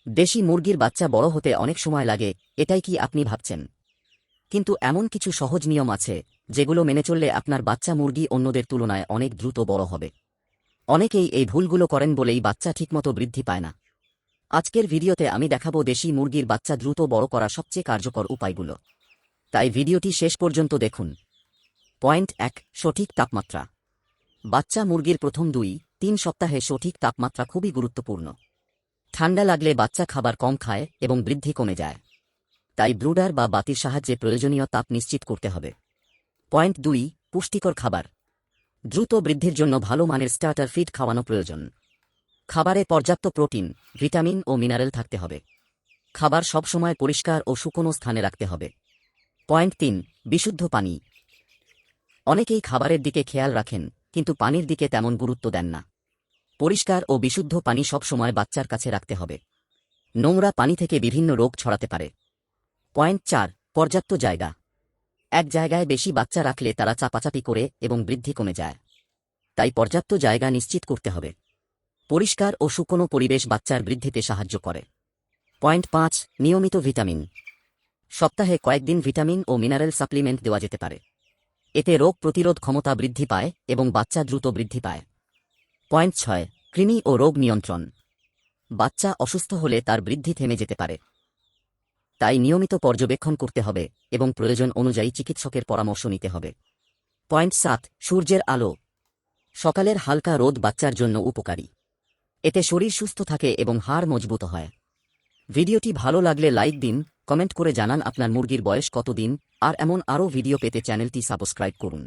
দেশি মুরগির বাচ্চা বড় হতে অনেক সময় লাগে, এটাই কি আপনি ভাবছেন? কিন্তু এমন কিছু সহজ নিয়ম আছে যেগুলো মেনে চললে আপনার বাচ্চা মুরগি অন্যদের তুলনায় অনেক দ্রুত বড় হবে। অনেকেই এই ভুলগুলো করেন বলেই বাচ্চা ঠিকমতো বৃদ্ধি পায় না। আজকের ভিডিওতে আমি দেখাবো দেশি মুরগির বাচ্চা দ্রুত বড় করার সবচেয়ে কার্যকর উপায়গুলো। তাই ভিডিওটি শেষ পর্যন্ত দেখুন। পয়েন্ট ১, সঠিক তাপমাত্রা। বাচ্চা মুরগির প্রথম ২-৩ সপ্তাহে সঠিক তাপমাত্রা খুবই গুরুত্বপূর্ণ। ঠান্ডা লাগলে বাচ্চা খাবার কম খায় এবং বৃদ্ধি কমে যায়। তাই ব্রুডার বা বাতির সাহায্যে প্রয়োজনীয় তাপ নিশ্চিত করতে হবে। পয়েন্ট ২, পুষ্টিকর খাবার। দ্রুত বৃদ্ধির জন্য ভালো মানের স্টার্টার ফিড খাওয়ানো প্রয়োজন। খাবারে পর্যাপ্ত প্রোটিন, ভিটামিন ও মিনারেল থাকতে হবে। খাবার সবসময় পরিষ্কার ও শুকনো স্থানে রাখতে হবে। পয়েন্ট ৩, বিশুদ্ধ পানি। অনেকেই খাবারের দিকে খেয়াল রাখেন কিন্তু পানির দিকে তেমন গুরুত্ব দেন না। পরিষ্কার ও বিশুদ্ধ পানি সবসময় বাচ্চার কাছে রাখতে হবে। নোংরা পানি থেকে বিভিন্ন রোগ ছড়াতে পারে। পয়েন্ট ৪, পর্যাপ্ত জায়গা। এক জায়গায় বেশি বাচ্চা রাখলে তারা চাপাচাপি করে এবং বৃদ্ধি কমে যায়। তাই পর্যাপ্ত জায়গা নিশ্চিত করতে হবে। পরিষ্কার ও শুকনো পরিবেশ বাচ্চার বৃদ্ধিতে সাহায্য করে। পয়েন্ট ৫, নিয়মিত ভিটামিন। সপ্তাহে কয়েকদিন ভিটামিন ও মিনারেল সাপ্লিমেন্ট দেওয়া যেতে পারে। এতে রোগ প্রতিরোধ ক্ষমতা বৃদ্ধি পায় এবং বাচ্চা দ্রুত বৃদ্ধি পায়। পয়েন্ট ৬, কৃমি ও রোগ নিয়ন্ত্রণ। বাচ্চা অসুস্থ হলে তার বৃদ্ধি থেমে যেতে পারে। তাই নিয়মিত পর্যবেক্ষণ করতে হবে এবং প্রয়োজন অনুযায়ী চিকিৎসকের পরামর্শ নিতে হবে। পয়েন্ট ৭, সূর্যের আলো। সকালের হালকা রোদ বাচ্চার জন্য উপকারী। এতে শরীর সুস্থ থাকে এবং হাড় মজবুত হয়। ভিডিওটি ভালো লাগলে লাইক দিন, কমেন্ট করে জানান আপনার মুরগির বয়স কতদিন, আর এমন আরও ভিডিও পেতে চ্যানেলটি সাবস্ক্রাইব করুন।